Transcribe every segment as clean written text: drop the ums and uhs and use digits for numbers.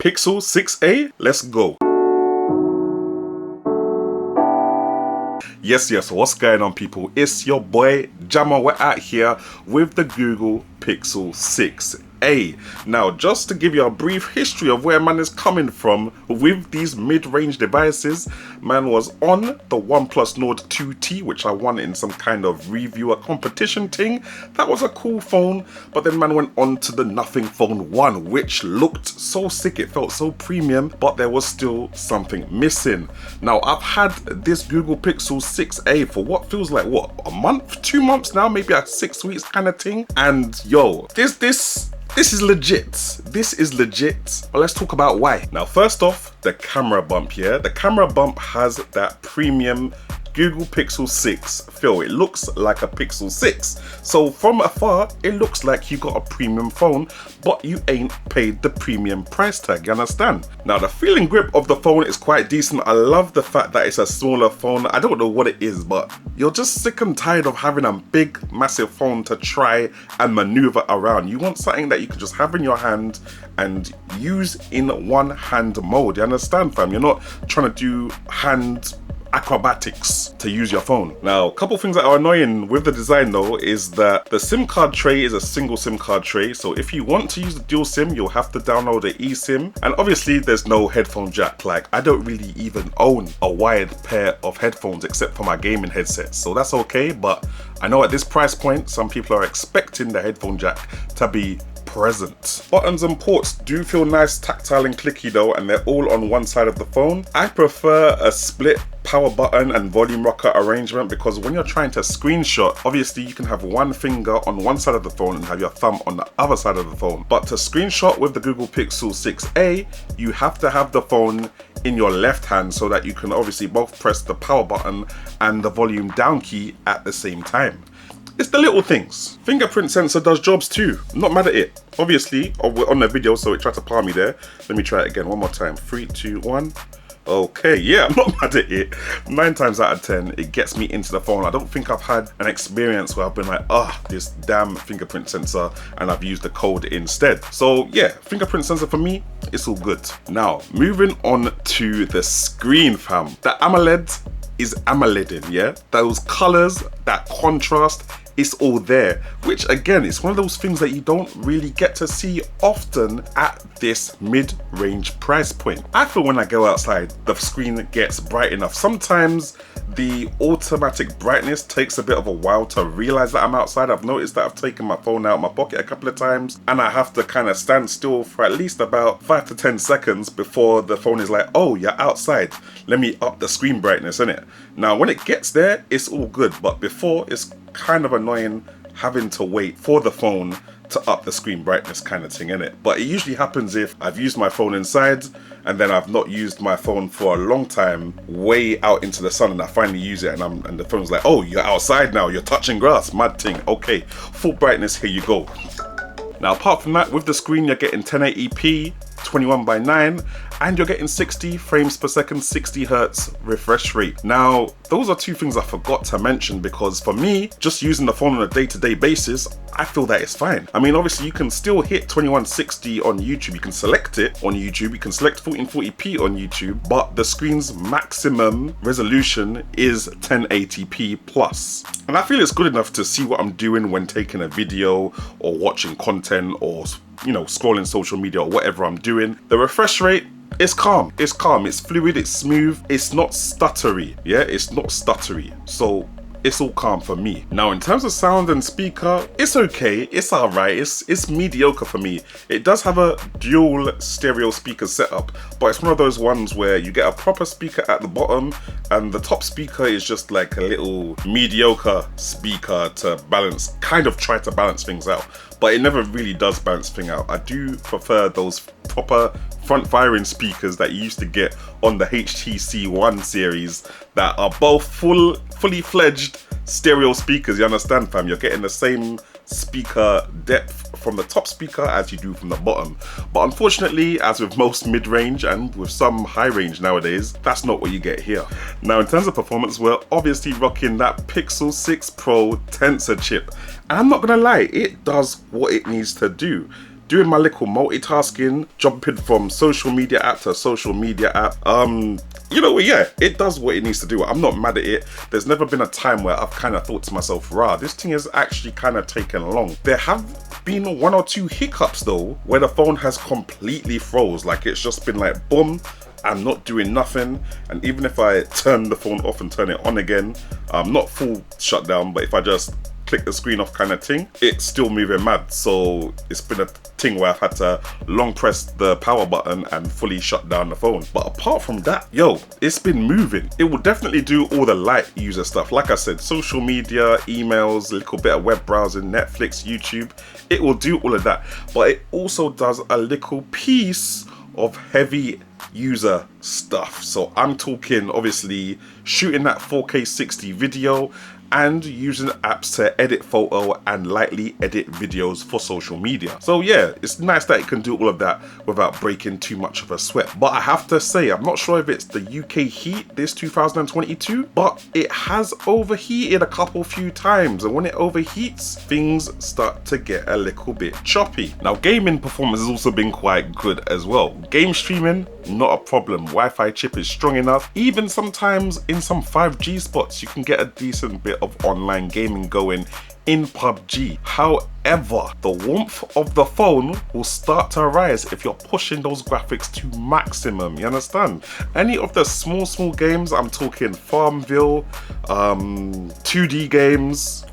Pixel 6a, let's go. Yes, what's going on, people? It's your boy Jamo. We're out here with the Google Pixel 6a. Now, just to give you a brief history of where man is coming from with these mid-range devices, man was on the OnePlus Nord 2T, which I won in some kind of reviewer competition thing. That was a cool phone, but then man went on to the Nothing Phone 1, which looked so sick, it felt so premium, but there was still something missing. Now, I've had this Google Pixel 6a for what feels like, what, a month, 2 months now, maybe like 6 weeks kind of thing. And yo, this is legit. This is legit. But let's talk about why. Now, first off, the camera bump here. The camera bump has that premium Google Pixel 6 feel. It looks like a Pixel 6. So from afar, it looks like you got a premium phone, but you ain't paid the premium price tag, you understand? Now, the feel and grip of the phone is quite decent. I love the fact that it's a smaller phone. I don't know what it is, but you're just sick and tired of having a big, massive phone to try and maneuver around. You want something that you can just have in your hand and use in one hand mode, you understand, fam? You're not trying to do hand acrobatics to use your phone. Now, a couple things that are annoying with the design though is that the SIM card tray is a single SIM card tray, so if you want to use the dual SIM, you'll have to download the eSIM, and obviously there's no headphone jack. Like, I don't really even own a wired pair of headphones except for my gaming headsets, so that's okay, but I know at this price point some people are expecting the headphone jack to be present. Buttons and ports do feel nice, tactile and clicky though, and they're all on one side of the phone. I prefer a split power button and volume rocker arrangement because when you're trying to screenshot, obviously you can have one finger on one side of the phone and have your thumb on the other side of the phone. But to screenshot with the Google Pixel 6a, you have to have the phone in your left hand so that you can obviously both press the power button and the volume down key at the same time. It's the little things. Fingerprint sensor does jobs too. I'm not mad at it. Obviously, we're on the video, so it tried to palm me there. Let me try it again one more time. 3, 2, 1. Okay, yeah, I'm not mad at it. 9 times out of 10, it gets me into the phone. I don't think I've had an experience where I've been like, this damn fingerprint sensor, and I've used the code instead. So yeah, fingerprint sensor for me, it's all good. Now, moving on to the screen, fam. The AMOLED is AMOLEDing, yeah? Those colors, that contrast, it's all there, which again, it's one of those things that you don't really get to see often at this mid-range price point. I feel when I go outside, the screen gets bright enough. Sometimes the automatic brightness takes a bit of a while to realize that I'm outside. I've noticed that I've taken my phone out of my pocket a couple of times and I have to kind of stand still for at least about 5 to 10 seconds before the phone is like, oh, you're outside, let me up the screen brightness, innit? Now, when it gets there, it's all good, but before, it's kind of annoying having to wait for the phone to up the screen brightness kind of thing, innit? But it usually happens if I've used my phone inside and then I've not used my phone for a long time, way out into the sun, and I finally use it and the phone's like, oh, you're outside now, you're touching grass, mad thing. Okay, full brightness, here you go. Now, apart from that, with the screen, you're getting 1080p, 21:9, and you're getting 60 frames per second, 60 hertz refresh rate. Now, those are two things I forgot to mention because for me, just using the phone on a day-to-day basis, I feel that it's fine. I mean, obviously you can still hit 2160 on YouTube, you can select it on YouTube, you can select 1440p on YouTube, but the screen's maximum resolution is 1080p plus. And I feel it's good enough to see what I'm doing when taking a video or watching content or, you know, scrolling social media or whatever I'm doing. The refresh rate, it's calm, it's fluid, it's smooth, it's not stuttery, yeah, it's not stuttery, so it's all calm for me. Now, in terms of sound and speaker, it's okay, it's alright, it's mediocre for me. It does have a dual stereo speaker setup, but it's one of those ones where you get a proper speaker at the bottom and the top speaker is just like a little mediocre speaker to balance, kind of try to balance things out, but it never really does balance things out. I do prefer those proper front firing speakers that you used to get on the HTC One series that are both fully fledged stereo speakers, you understand, fam? You're getting the same speaker depth from the top speaker as you do from the bottom. But unfortunately, as with most mid-range and with some high range nowadays, that's not what you get here. Now, in terms of performance, we're obviously rocking that Pixel 6 Pro Tensor chip. And I'm not gonna lie, it does what it needs to do. doing my little multitasking, jumping from social media app to social media app. You know, yeah, it does what it needs to do. I'm not mad at it. There's never been a time where I've kind of thought to myself, rah, this thing is actually kind of taken long. There have been 1 or 2 hiccups though, where the phone has completely froze. Like it's just been like, boom, I'm not doing nothing. And even if I turn the phone off and turn it on again, not full shutdown, but if I just click the screen off kind of thing, it's still moving mad. So it's been a thing where I've had to long press the power button and fully shut down the phone. But apart from that, yo, it's been moving. It will definitely do all the light user stuff. Like I said, social media, emails, a little bit of web browsing, Netflix, YouTube. It will do all of that. But it also does a little piece of heavy user stuff. So I'm talking obviously shooting that 4K 60 video and using apps to edit photo and lightly edit videos for social media. So yeah, it's nice that it can do all of that without breaking too much of a sweat. But I have to say, I'm not sure if it's the UK heat this 2022, but it has overheated a few times. And when it overheats, things start to get a little bit choppy. Now, gaming performance has also been quite good as well. Game streaming, not a problem. Wi-Fi chip is strong enough. Even sometimes in some 5G spots, you can get a decent bit of online gaming going in PUBG. However, the warmth of the phone will start to rise if you're pushing those graphics to maximum, you understand? Any of the small games, I'm talking Farmville, 2D games,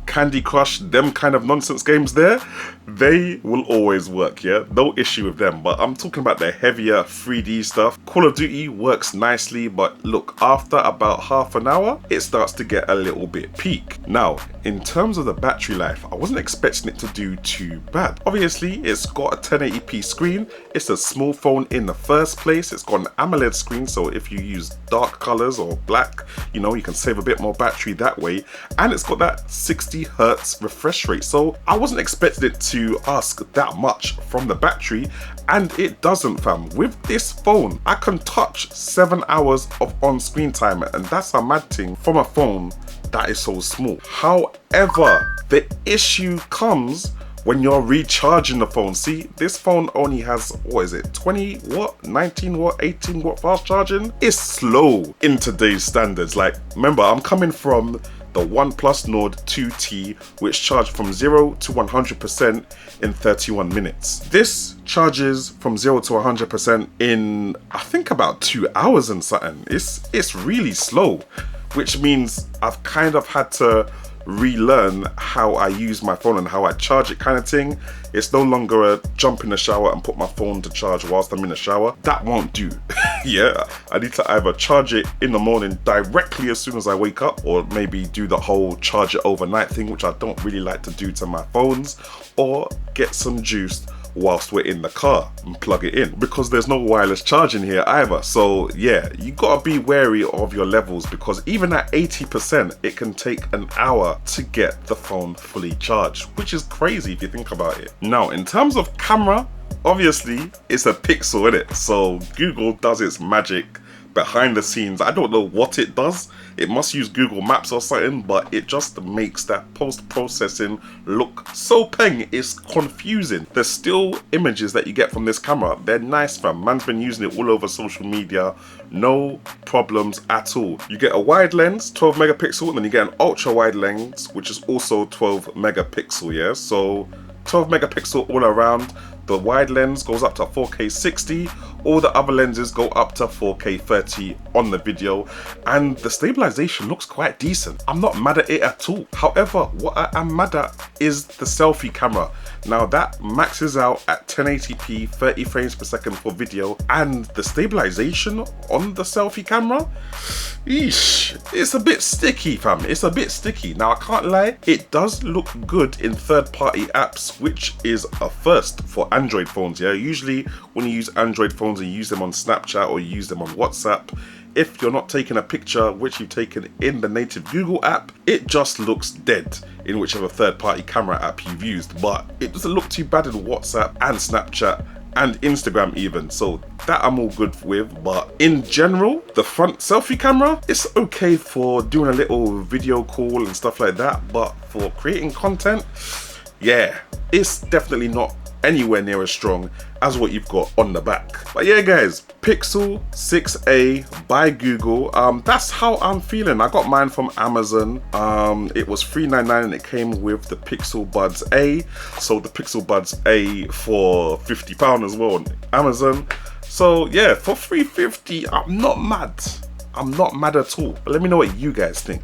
Candy Crush, them kind of nonsense games there, they will always work, yeah? No issue with them. But I'm talking about the heavier 3D stuff. Call of Duty works nicely, but look, after about half an hour, it starts to get a little bit peak. Now, in terms of the battery life, I wasn't expecting it to do too bad. Obviously, it's got a 1080p screen. It's a small phone in the first place. It's got an AMOLED screen, so if you use dark colors or black, you know, you can save a bit more battery that way. And it's got that 60 Hertz refresh rate. So I wasn't expecting it to ask that much from the battery, and it doesn't, fam. With this phone, I can touch 7 hours of on-screen time, and that's a mad thing from a phone that is so small. However, the issue comes when you're recharging the phone. See, this phone only has, what is it, 20 watt, 19 watt, 18 watt fast charging? It's slow in today's standards. Like, remember, I'm coming from the OnePlus Nord 2T, which charged from 0 to 100% in 31 minutes. This charges from 0 to 100% in, I think, about 2 hours and something. It's really slow, which means I've kind of had to relearn how I use my phone and how I charge it kind of thing. It's no longer a jump in the shower and put my phone to charge whilst I'm in the shower. That won't do. Yeah, I need to either charge it in the morning directly as soon as I wake up, or maybe do the whole charge it overnight thing, which I don't really like to do to my phones, or get some juice whilst we're in the car and plug it in, because there's no wireless charging here either. So yeah, you gotta be wary of your levels, because even at 80%, it can take an hour to get the phone fully charged, which is crazy if you think about it. Now, in terms of camera, obviously it's a Pixel, innit? So Google does its magic behind the scenes. I don't know what it does. It must use Google Maps or something, but it just makes that post-processing look so peng. It's confusing. The still images that you get from this camera, they're nice, fam. Man's been using it all over social media. No problems at all. You get a wide lens, 12 megapixel, and then you get an ultra wide lens, which is also 12 megapixel, yeah? So 12 megapixel all around. The wide lens goes up to 4K 60, all the other lenses go up to 4K 30 on the video, and the stabilization looks quite decent. I'm not mad at it at all. However, what I am mad at is the selfie camera. Now that maxes out at 1080p 30 frames per second for video, and the stabilization on the selfie camera, eesh, it's a bit sticky, fam. It's a bit sticky. Now I can't lie, it does look good in third-party apps, which is a first for Android phones. Yeah, usually when you use Android phones and you use them on Snapchat or you use them on WhatsApp, if you're not taking a picture which you've taken in the native Google app, it just looks dead in whichever third-party camera app you've used. But it doesn't look too bad in WhatsApp and Snapchat and Instagram even, so that I'm all good with. But in general, the front selfie camera, it's okay for doing a little video call and stuff like that, but for creating content, yeah, it's definitely not anywhere near as strong as what you've got on the back. But yeah guys, Pixel 6a by Google, that's how I'm feeling. I got mine from Amazon. It was $399 and it came with the Pixel Buds A. So the Pixel Buds A for £50 as well on Amazon. So yeah, for $350, I'm not mad. I'm not mad at all. But let me know what you guys think.